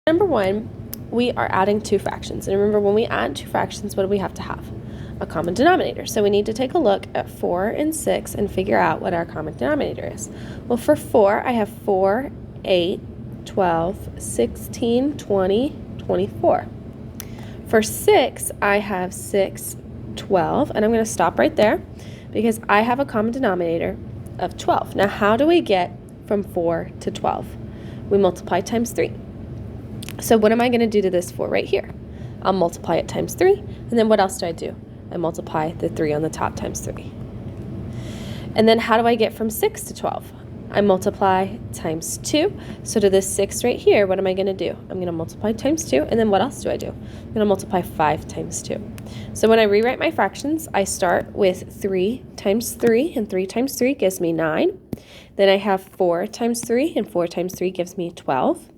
Number one, we are adding two fractions. And remember, when we add two fractions, what do we have to have? A common denominator. So we need to take a look at 4 and 6 and figure out what our common denominator is. Well, for 4, I have 4, 8, 12, 16, 20, 24. For 6, I have 6, 12, and I'm going to stop right there because I have a common denominator of 12. Now, how do we get from 4 to 12? We multiply times 3. So what am I going to do to this 4 right here? I'll multiply it times 3, and then what else do? I multiply the 3 on the top times 3. And then how do I get from 6 to 12? I multiply times 2. So to this 6 right here, what am I going to do? I'm going to multiply times 2, and then what else do? I'm going to multiply 5 times 2. So when I rewrite my fractions, I start with 3 times 3, and 3 times 3 gives me 9. Then I have 4 times 3, and 4 times 3 gives me 12.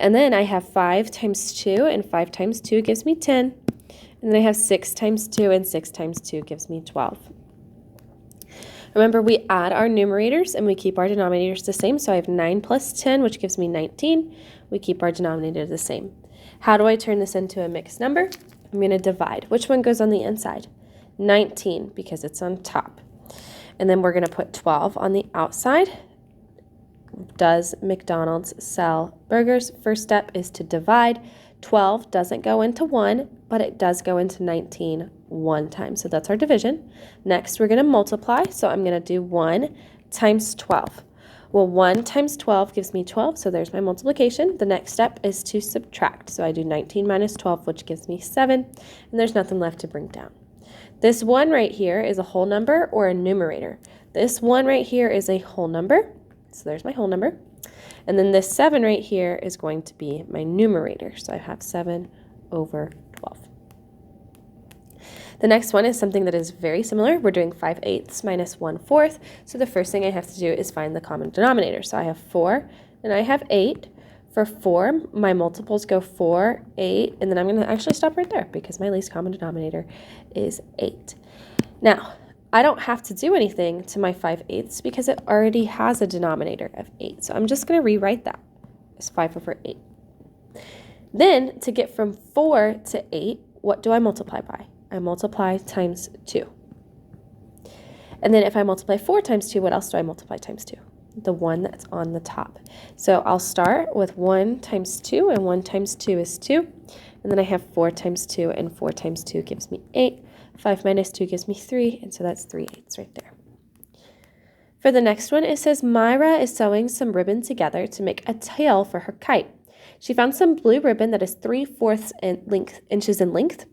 And then I have 5 times 2, and 5 times 2 gives me 10. And then I have 6 times 2, and 6 times 2 gives me 12. Remember, we add our numerators and we keep our denominators the same. So I have 9 plus 10, which gives me 19. We keep our denominator the same. How do I turn this into a mixed number? I'm going to divide. Which one goes on the inside? 19, because it's on top. And then we're going to put 12 on the outside. Does McDonald's sell burgers? First step is to divide. 12 doesn't go into 1, but it does go into 19 one time. So that's our division. Next, we're going to multiply. So I'm going to do 1 times 12. Well, 1 times 12 gives me 12, so there's my multiplication. The next step is to subtract. So I do 19 minus 12, which gives me 7, and there's nothing left to bring down. This 1 right here is a whole number or a numerator. This 1 right here is a whole number, so there's my whole number. And then this 7 right here is going to be my numerator. So I have 7 over 12. The next one is something that is very similar. We're doing 5/8 minus 1/4. So the first thing I have to do is find the common denominator. So I have 4 and I have 8. For 4, my multiples go 4, 8, and then I'm going to actually stop right there because my least common denominator is 8. Now, I don't have to do anything to my 5/8 because it already has a denominator of 8. So I'm just going to rewrite that as 5 over 8. Then, to get from 4 to 8, what do I multiply by? I multiply times 2. And then if I multiply 4 times 2, what else do I multiply times 2? The one that's on the top. So I'll start with 1 times 2, and 1 times 2 is 2. And then I have 4 times 2, and 4 times 2 gives me 8. 5 minus 2 gives me 3, and so that's 3/8 right there. For the next one, it says Myra is sewing some ribbon together to make a tail for her kite. She found some blue ribbon that is 3/4 inches in length,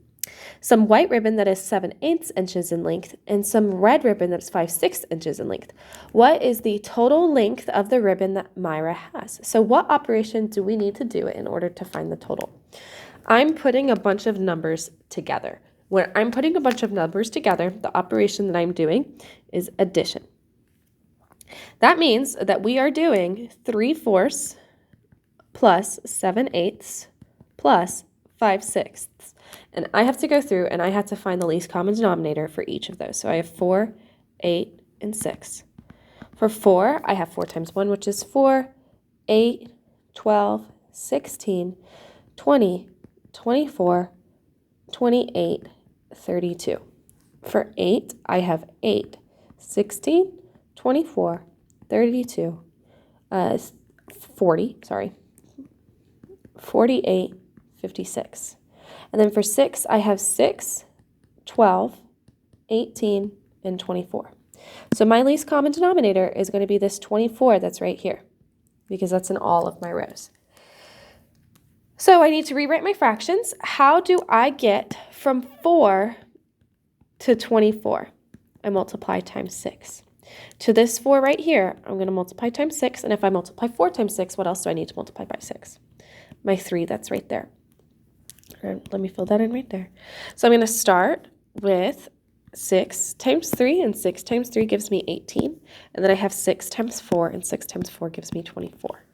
some white ribbon that is 7/8 inches in length, and some red ribbon that is 5/6 inches in length. What is the total length of the ribbon that Myra has? So what operation do we need to do in order to find the total? I'm putting a bunch of numbers together. When I'm putting a bunch of numbers together, the operation that I'm doing is addition. That means that we are doing 3/4 plus 7/8 plus 5/6. And I have to go through and I have to find the least common denominator for each of those. So I have 4, 8, and 6. For 4, I have 4 times 1, which is 4, 8, 12, 16, 20, 24, 28, 32. For 8, I have 8, 16, 24, 32, 48, 56. And then for 6, I have 6, 12, 18, and 24. So my least common denominator is going to be this 24 that's right here because that's in all of my rows. So I need to rewrite my fractions. How do I get from 4 to 24? I multiply times 6. To this 4 right here, I'm going to multiply times 6. And if I multiply 4 times 6, what else do I need to multiply by 6? My 3 that's right there. Let me fill that in right there. So I'm going to start with 6 times 3, and 6 times 3 gives me 18. And then I have 6 times 4, and 6 times 4 gives me 24.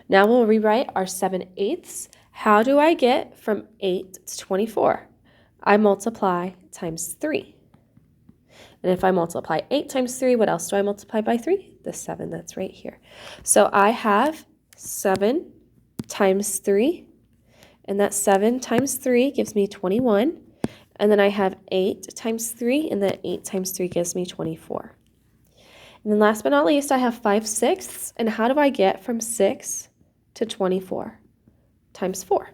Now we'll rewrite our 7/8. How do I get from 8 to 24? I multiply times 3. And if I multiply 8 times 3, what else do I multiply by 3? The 7 that's right here. So I have 7 times 3 And that 7 times 3 gives me 21. And then I have 8 times 3, and that 8 times 3 gives me 24. And then last but not least, I have 5/6. And how do I get from 6 to 24? Times 4.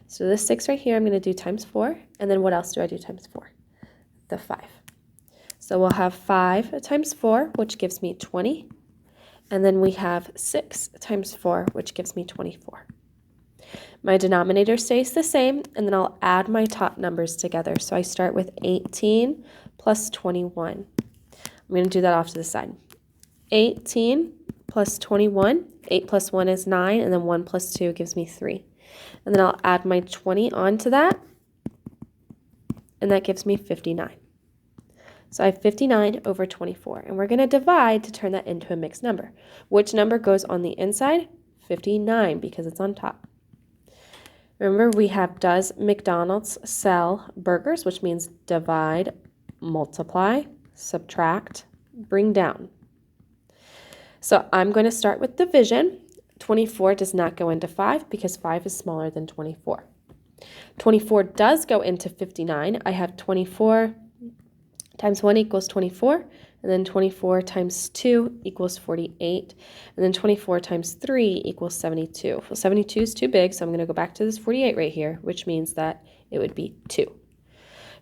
So this 6 right here, I'm going to do times 4. And then what else do I do times 4? The 5. So we'll have 5 times 4, which gives me 20. And then we have 6 times 4, which gives me 24. My denominator stays the same, and then I'll add my top numbers together. So I start with 18 plus 21. I'm going to do that off to the side. 18 plus 21. 8 plus 1 is 9, and then 1 plus 2 gives me 3. And then I'll add my 20 onto that, and that gives me 59. So I have 59 over 24, and we're going to divide to turn that into a mixed number. Which number goes on the inside? 59, because it's on top. Remember, we have does McDonald's sell burgers, which means divide, multiply, subtract, bring down. So I'm going to start with division. 24 does not go into 5 because 5 is smaller than 24. 24 does go into 59. I have 24 times 1 equals 24, and then 24 times 2 equals 48, and then 24 times 3 equals 72. Well, 72 is too big, so I'm going to go back to this 48 right here, which means that it would be 2.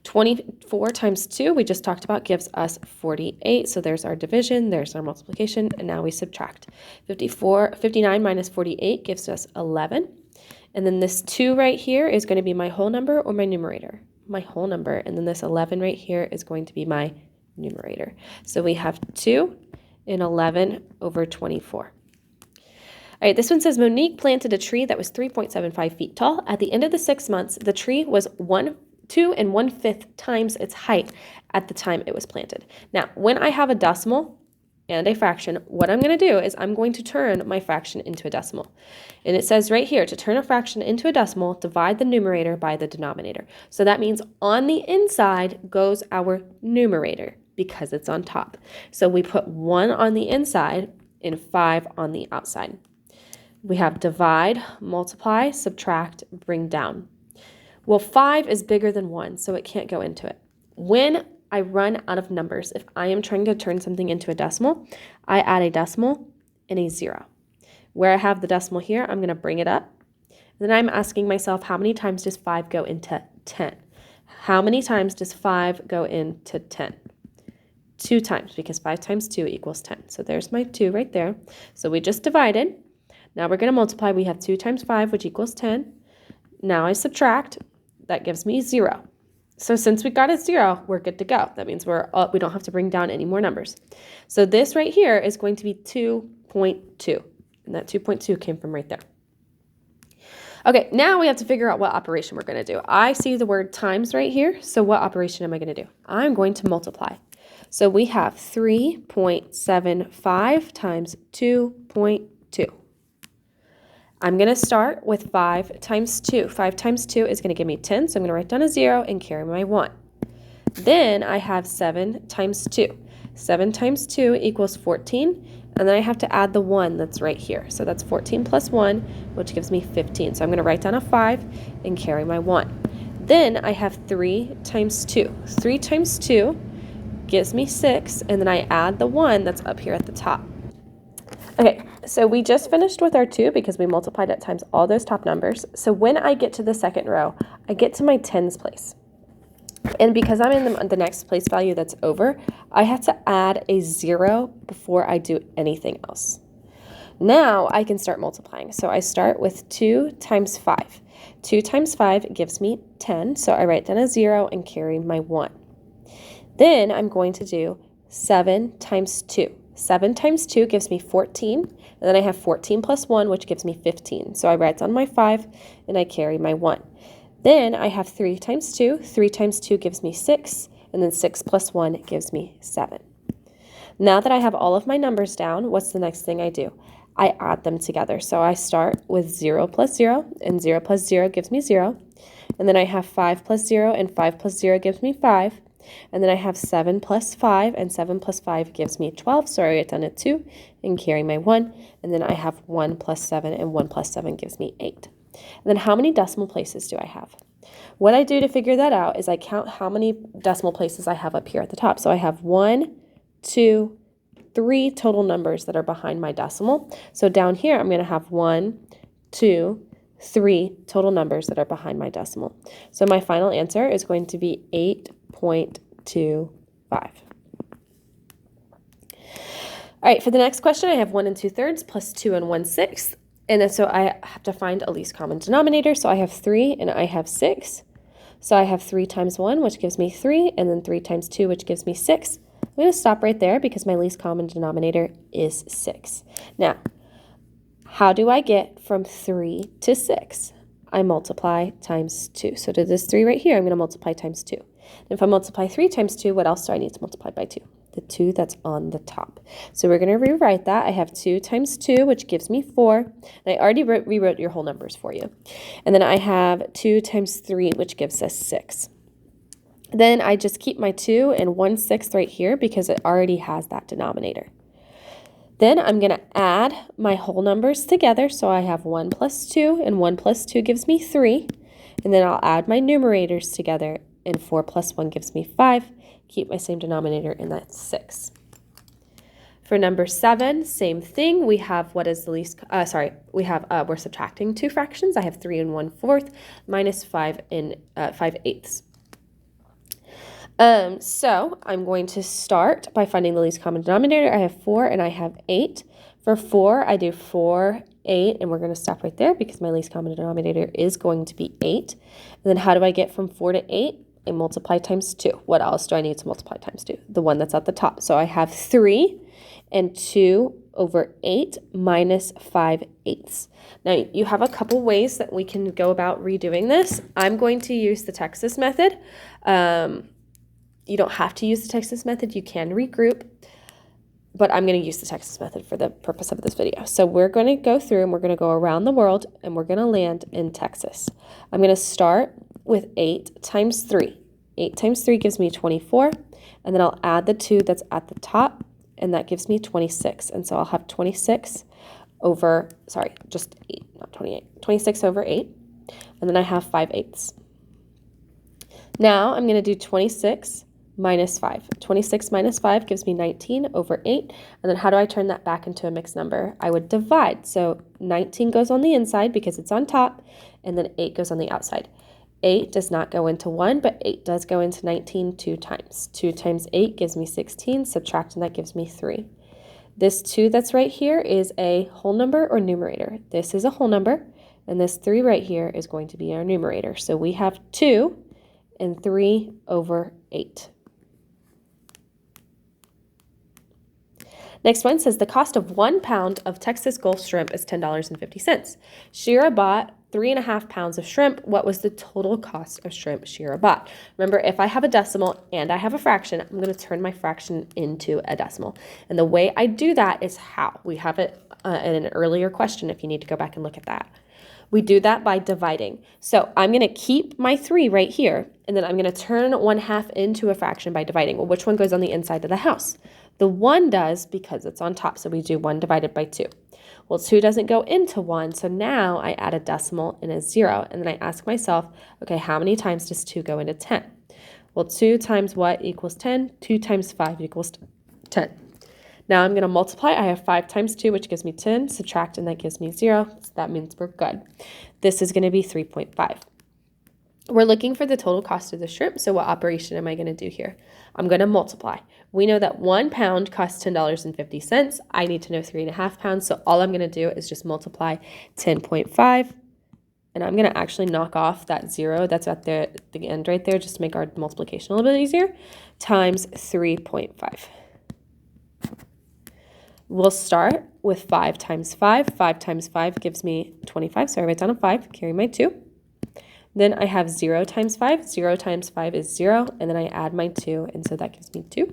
24 times 2, we just talked about, gives us 48, so there's our division, there's our multiplication, and now we subtract. 59 minus 48 gives us 11, and then this 2 right here is going to be my whole number or my numerator? My whole number, and then this 11 right here is going to be my numerator. So we have 2 and 11 over 24. All right, this one says Monique planted a tree that was 3.75 feet tall. At the end of the 6 months, the tree was 2 1/5 times its height at the time it was planted. Now, when I have a decimal and a fraction, what I'm going to do is I'm going to turn my fraction into a decimal. And it says right here, to turn a fraction into a decimal, divide the numerator by the denominator. So that means on the inside goes our numerator because it's on top. So we put 1 on the inside and 5 on the outside. We have divide, multiply, subtract, bring down. Well, 5 is bigger than 1, so it can't go into it. When I run out of numbers, if I am trying to turn something into a decimal, I add a decimal and a 0. Where I have the decimal here, I'm going to bring it up. Then I'm asking myself, how many times does 5 go into 10? How many times does 5 go into 10? 2 times, because 5 times 2 equals 10. So there's my 2 right there. So we just divided. Now we're going to multiply. We have 2 times 5, which equals 10. Now I subtract. That gives me 0. So since we got a 0, we're good to go. That means we don't have to bring down any more numbers. So this right here is going to be 2.2. And that 2.2 came from right there. Okay, now we have to figure out what operation we're going to do. I see the word times right here. So what operation am I going to do? I'm going to multiply. So we have 3.75 times 2.2. I'm going to start with 5 times 2. 5 times 2 is going to give me 10, so I'm going to write down a 0 and carry my 1. Then I have 7 times 2. 7 times 2 equals 14, and then I have to add the 1 that's right here. So that's 14 plus 1, which gives me 15. So I'm going to write down a 5 and carry my 1. Then I have 3 times 2. 3 times 2 gives me 6, and then I add the 1 that's up here at the top. Okay, so we just finished with our 2 because we multiplied it times all those top numbers. So when I get to the second row, I get to my tens place. And because I'm in the next place value that's over, I have to add a 0 before I do anything else. Now I can start multiplying. So I start with 2 times 5. 2 times 5 gives me 10, so I write down a 0 and carry my 1. Then I'm going to do 7 times 2. 7 times 2 gives me 14, and then I have 14 plus 1, which gives me 15. So I write down my 5, and I carry my 1. Then I have 3 times 2. 3 times 2 gives me 6, and then 6 plus 1 gives me 7. Now that I have all of my numbers down, what's the next thing I do? I add them together. So I start with 0 plus 0, and 0 plus 0 gives me 0. And then I have 5 plus 0, and 5 plus 0 gives me 5. And then I have 7 plus 5, and 7 plus 5 gives me 12, so I write down a 2 and carry my 1. And then I have 1 plus 7, and 1 plus 7 gives me 8. And then how many decimal places do I have? What I do to figure that out is I count how many decimal places I have up here at the top. So I have 1, 2, 3 total numbers that are behind my decimal. So down here, I'm going to have 1, 2, 3 total numbers that are behind my decimal. So my final answer is going to be 8.25. All right, for the next question, I have 1 2/3 plus 2 1/6. And then so I have to find a least common denominator. So I have 3 and I have 6. So I have 3 times 1, which gives me 3, and then 3 times 2, which gives me 6. I'm going to stop right there because my least common denominator is 6. Now, how do I get from 3 to 6? I multiply times 2. So to this 3 right here, I'm going to multiply times 2. And if I multiply 3 times 2, what else do I need to multiply by 2? The 2 that's on the top. So we're going to rewrite that. I have 2 times 2, which gives me 4. And I already rewrote your whole numbers for you. And then I have 2 times 3, which gives us 6. Then I just keep my 2 and 1/6 right here because it already has that denominator. Then I'm going to add my whole numbers together. So I have 1 plus 2, and 1 plus 2 gives me 3. And then I'll add my numerators together, and 4 plus 1 gives me 5. Keep my same denominator, and that's 6. For number 7, same thing. We have what is the least, we're subtracting 2 fractions. I have 3 1/4 minus 5 5/8. So I'm going to start by finding the least common denominator. I have 4 and I have 8. For 4, I do 4, 8, and we're going to stop right there because my least common denominator is going to be 8. And then how do I get from 4 to 8? I multiply times 2. What else do I need to multiply times 2? The one that's at the top. So I have 3 and 2 over 8 minus 5/8. Now, you have a couple ways that we can go about redoing this. I'm going to use the Texas method. You don't have to use the Texas method. You can regroup. But I'm going to use the Texas method for the purpose of this video. So we're going to go through and we're going to go around the world and we're going to land in Texas. I'm going to start with 8 times 3. 8 times 3 gives me 24. And then I'll add the 2 that's at the top, and that gives me 26. And so I'll have 26 over, just 8, not 28. 26 over 8. And then I have 5/8. Now I'm going to do 26 minus 5. 26 minus 5 gives me 19 over 8. And then how do I turn that back into a mixed number? I would divide. So 19 goes on the inside because it's on top, and then 8 goes on the outside. 8 does not go into 1, but 8 does go into 19 2 times. 2 times 8 gives me 16. Subtracting that gives me 3. This 2 that's right here is a whole number or numerator. This is a whole number, and this 3 right here is going to be our numerator. So we have 2 and 3 over 8. Next one says the cost of 1 pound of Texas Gulf shrimp is $10.50. Shira bought 3.5 pounds of shrimp. What was the total cost of shrimp Shira bought? Remember, if I have a decimal and I have a fraction, I'm going to turn my fraction into a decimal. And the way I do that is how. We have it in an earlier question if you need to go back and look at that. We do that by dividing. So I'm going to keep my 3 right here, and then I'm going to turn 1/2 into a fraction by dividing. Well, which one goes on the inside of the house? The 1 does because it's on top, so we do 1 divided by 2. Well, 2 doesn't go into 1, so now I add a decimal and a 0, and then I ask myself, okay, how many times does 2 go into 10? Well, 2 times what equals 10? 2 times 5 equals 10. Now I'm going to multiply. I have 5 times 2, which gives me 10. Subtract, and that gives me 0. So that means we're good. This is going to be 3.5. We're looking for the total cost of the shrimp, so what operation am I going to do here? I'm going to multiply. We know that 1 pound costs $10.50. I need to know 3.5 pounds, so all I'm going to do is just multiply 10.5, and I'm going to actually knock off that 0 that's at the end right there just to make our multiplication a little bit easier, times 3.5. We'll start with 5 times 5. 5 times 5 gives me 25, so I write down a 5, carry my 2. Then I have 0 times 5. 0 times 5 is 0, and then I add my 2, and so that gives me 2.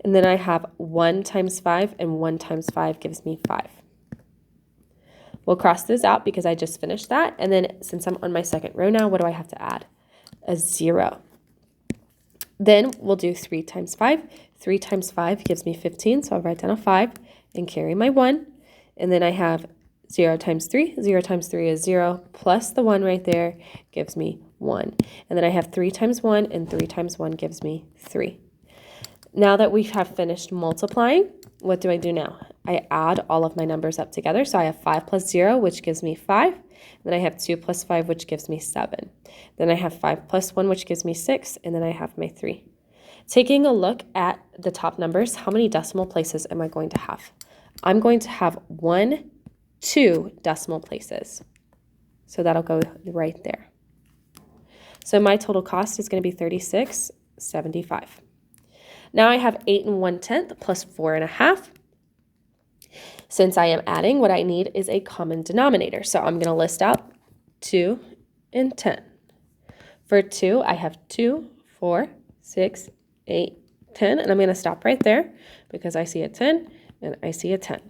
And then I have 1 times 5, and 1 times 5 gives me 5. We'll cross this out because I just finished that, and then since I'm on my second row now, what do I have to add? A 0. Then we'll do 3 times 5. 3 times 5 gives me 15, so I'll write down a 5 and carry my 1. And then I have 0 times 3. 0 times 3 is 0, plus the 1 right there gives me 1. And then I have 3 times 1, and 3 times 1 gives me 3. Now that we have finished multiplying, what do I do now? I add all of my numbers up together. So I have 5 plus 0, which gives me 5. Then I have 2 plus 5, which gives me 7. Then I have 5 plus 1, which gives me 6. And then I have my 3. Taking a look at the top numbers, how many decimal places am I going to have? I'm going to have 1, 2 decimal places. So that'll go right there. So my total cost is going to be $36.75. Now I have 8 1/10 plus 4 1/2. Since I am adding, what I need is a common denominator. So I'm going to list out 2 and 10. For 2, I have 2, 4, 6, 8, 10. And I'm going to stop right there because I see a 10 and I see a 10.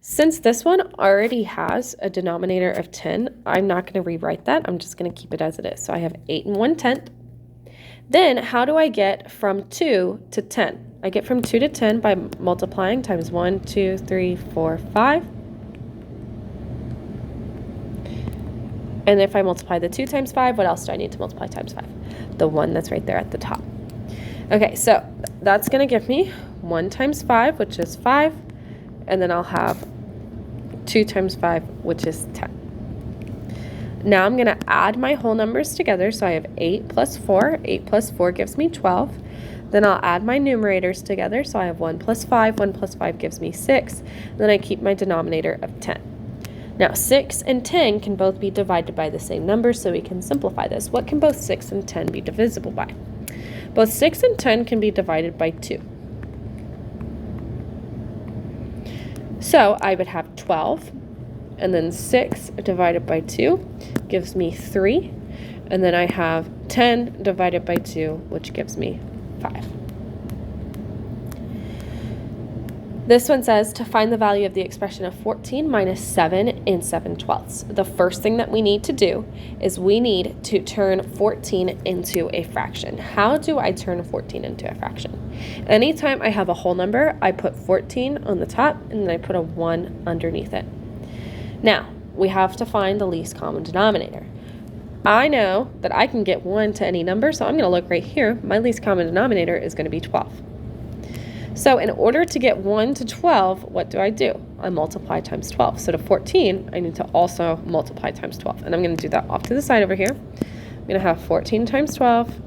Since this one already has a denominator of 10, I'm not going to rewrite that. I'm just going to keep it as it is. So I have 8 1/10. Then how do I get from 2 to 10? I get from 2 to 10 by multiplying times 1, 2, 3, 4, 5. And if I multiply the 2 times 5, what else do I need to multiply times 5? The 1 that's right there at the top. Okay, so that's going to give me 1 times 5, which is 5. And then I'll have 2 times 5, which is 10. Now I'm going to add my whole numbers together. So I have 8 plus 4. 8 plus 4 gives me 12. Then I'll add my numerators together. So I have 1 plus 5. 1 plus 5 gives me 6. Then I keep my denominator of 10. Now 6 and 10 can both be divided by the same number, so we can simplify this. What can both 6 and 10 be divisible by? Both 6 and 10 can be divided by 2. So I would have 12. And then 6 divided by 2 gives me 3. And then I have 10 divided by 2, which gives me 5. This one says to find the value of the expression of 14 minus 7 and 7/12. The first thing that we need to do is we need to turn 14 into a fraction. How do I turn 14 into a fraction? Anytime I have a whole number, I put 14 on the top and then I put a 1 underneath it. Now, we have to find the least common denominator. I know that I can get 1 to any number, so I'm going to look right here. My least common denominator is going to be 12. So in order to get 1 to 12, what do? I multiply times 12. So to 14, I need to also multiply times 12. And I'm going to do that off to the side over here. I'm going to have 14 times 12.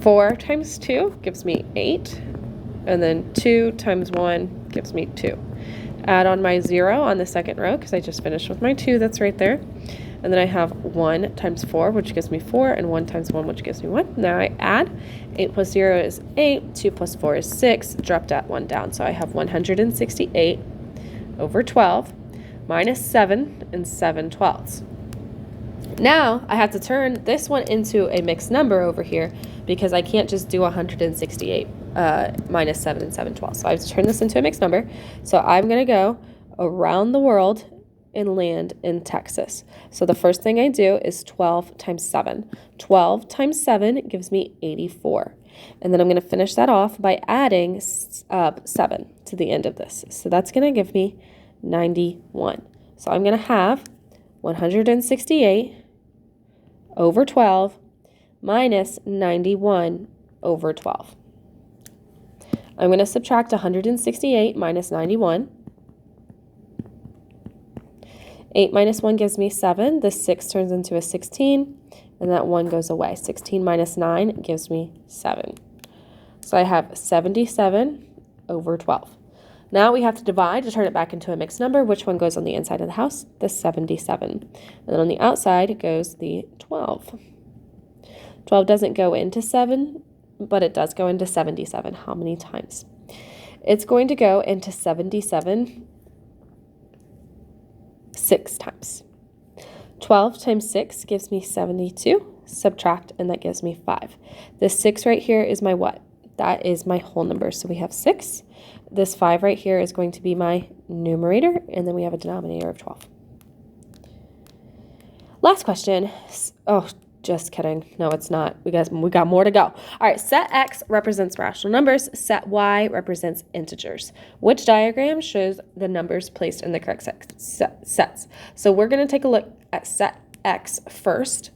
4 times 2 gives me 8. And then 2 times 1 gives me 2. Add on my 0 on the second row because I just finished with my 2 that's right there. And then I have 1 times 4, which gives me 4, and 1 times 1, which gives me 1. Now I add. 8 plus 0 is 8. 2 plus 4 is 6. Drop that 1 down. So I have 168 over 12 minus 7 and 7/12. Now I have to turn this one into a mixed number over here because I can't just do 168 minus 7 and 7/12. So I have to turn this into a mixed number. So I'm going to go around the world and land in Texas. So the first thing I do is 12 times 7. 12 times 7 gives me 84. And then I'm going to finish that off by adding 7 to the end of this. So that's going to give me 91. So I'm going to have 168 over 12 minus 91 over 12. I'm going to subtract 168 minus 91. 8 minus 1 gives me 7. The 6 turns into a 16, and that 1 goes away. 16 minus 9 gives me 7. So I have 77 over 12. Now we have to divide to turn it back into a mixed number. Which one goes on the inside of the house? The 77. And then on the outside goes the 12. 12 doesn't go into 7, but it does go into 77. How many times? It's going to go into 77 6 times. 12 times 6 gives me 72. Subtract, and that gives me 5. This 6 right here is my what? That is my whole number. So we have 6. This 5 right here is going to be my numerator, and then we have a denominator of 12. Last question. Oh, Just kidding. No, it's not. We got more to go. All right, set X represents rational numbers. Set Y represents integers. Which diagram shows the numbers placed in the correct sets? So we're going to take a look at set X first.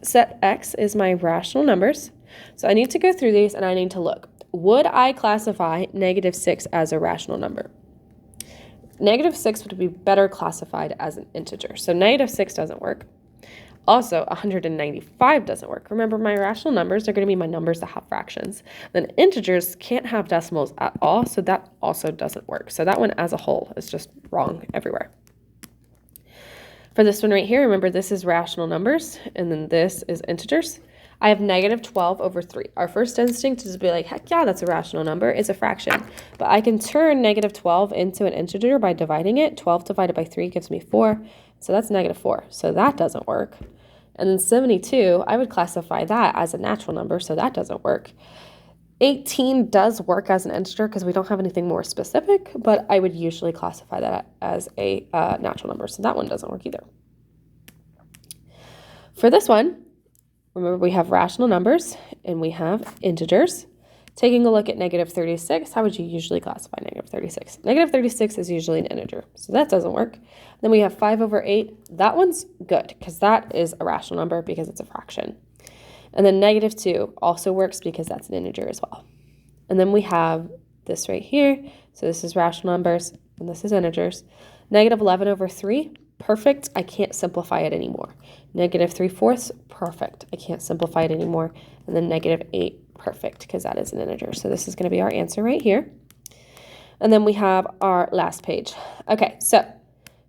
Set X is my rational numbers. So I need to go through these and I need to look. Would I classify -6 as a rational number? -6 would be better classified as an integer. So -6 doesn't work. Also, 195 doesn't work. Remember, my rational numbers are going to be my numbers that have fractions. Then integers can't have decimals at all, so that also doesn't work. So that one as a whole is just wrong everywhere. For this one right here, remember this is rational numbers, and then this is integers. I have -12 over 3. Our first instinct is to be like, heck yeah, that's a rational number. It's a fraction. But I can turn -12 into an integer by dividing it. 12 divided by 3 gives me 4. So that's -4. So that doesn't work. And then 72, I would classify that as a natural number, so that doesn't work. 18 does work as an integer because we don't have anything more specific, but I would usually classify that as a natural number, so that one doesn't work either. For this one, remember we have rational numbers and we have integers. Taking a look at -36, how would you usually classify -36? -36 is usually an integer, so that doesn't work. Then we have 5 over 8. That one's good because that is a rational number because it's a fraction. And then -2 also works because that's an integer as well. And then we have this right here. So this is rational numbers and this is integers. -11 over 3, perfect. I can't simplify it anymore. -3/4, perfect. I can't simplify it anymore. And then -8, perfect, because that is an integer. So this is going to be our answer right here. And then we have our last page. Okay, so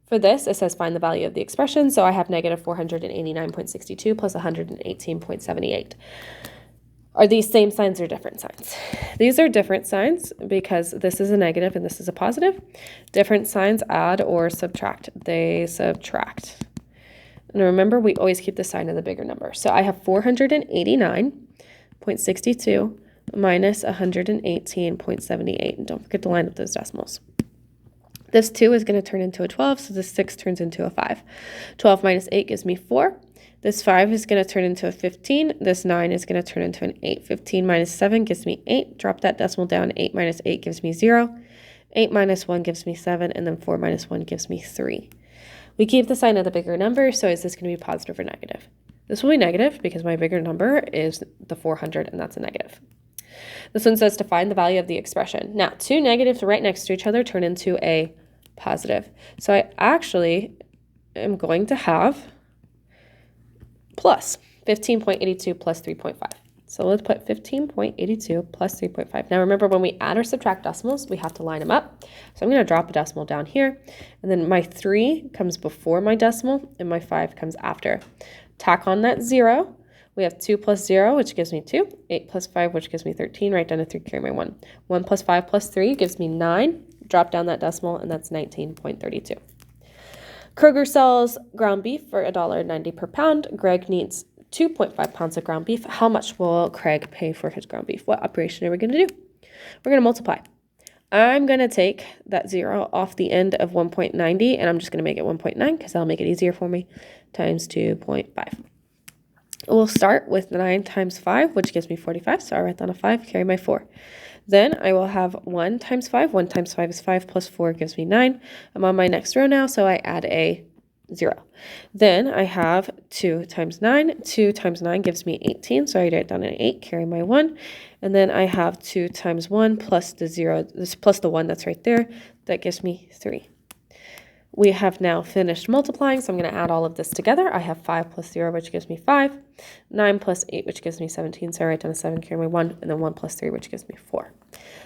for this, it says find the value of the expression. So I have -489.62 plus 118.78. Are these same signs or different signs? These are different signs because this is a negative and this is a positive. Different signs add or subtract. They subtract. And remember, we always keep the sign of the bigger number. So I have 489.62 minus 118.78. And don't forget to line up those decimals. This 2 is going to turn into a 12, so this 6 turns into a 5. 12 minus 8 gives me 4. This 5 is going to turn into a 15. This 9 is going to turn into an 8. 15 minus 7 gives me 8. Drop that decimal down. 8 minus 8 gives me 0. 8 minus 1 gives me 7. And then 4 minus 1 gives me 3. We keep the sign of the bigger number, so is this going to be positive or negative? This will be negative because my bigger number is the 400, and that's a negative. This one says to find the value of the expression. Now, two negatives right next to each other turn into a positive. So I actually am going to have plus 15.82 plus 3.5. So let's put 15.82 plus 3.5. Now remember, when we add or subtract decimals, we have to line them up. So I'm going to drop a decimal down here. And then my 3 comes before my decimal, and my 5 comes after. Tack on that 0. We have 2 plus 0, which gives me 2. 8 plus 5, which gives me 13. Write down a 3, carry my 1. 1 plus 5 plus 3 gives me 9. Drop down that decimal, and that's 19.32. Kroger sells ground beef for $1.90 per pound. Greg needs 2.5 pounds of ground beef. How much will Craig pay for his ground beef? What operation are we going to do? We're going to multiply. I'm going to take that 0 off the end of 1.90, and I'm just going to make it 1.9 because that'll make it easier for me, times 2.5. We'll start with 9 times 5, which gives me 45. So I write down a 5, carry my 4. Then I will have 1 times 5. 1 times 5 is 5 plus 4 gives me 9. I'm on my next row now, so I add a 0. Then I have 2 times 9. 2 times 9 gives me 18, so I write down an 8, carry my 1. And then I have 2 times 1 plus the 0, plus the 1 that's right there. That gives me 3. We have now finished multiplying, so I'm going to add all of this together. I have 5 plus 0, which gives me 5. 9 plus 8, which gives me 17, so I write down a 7, carry my 1, and then 1 plus 3, which gives me 4.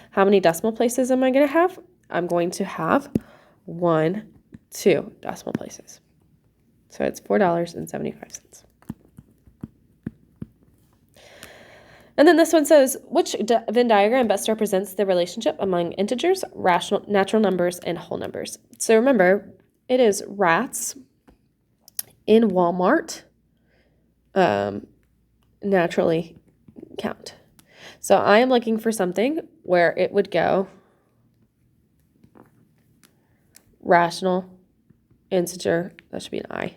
How many decimal places am I going to have? I'm going to have 1, 2 decimal places. So it's $4.75. And then this one says, which Venn diagram best represents the relationship among integers, natural numbers, and whole numbers? So remember, it is rats in Walmart naturally count. So I am looking for something where it would go rational, integer, that should be an I,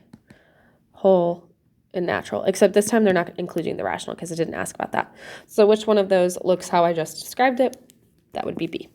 whole, and natural, except this time they're not including the rational because it didn't ask about that. So which one of those looks how I just described it? That would be B.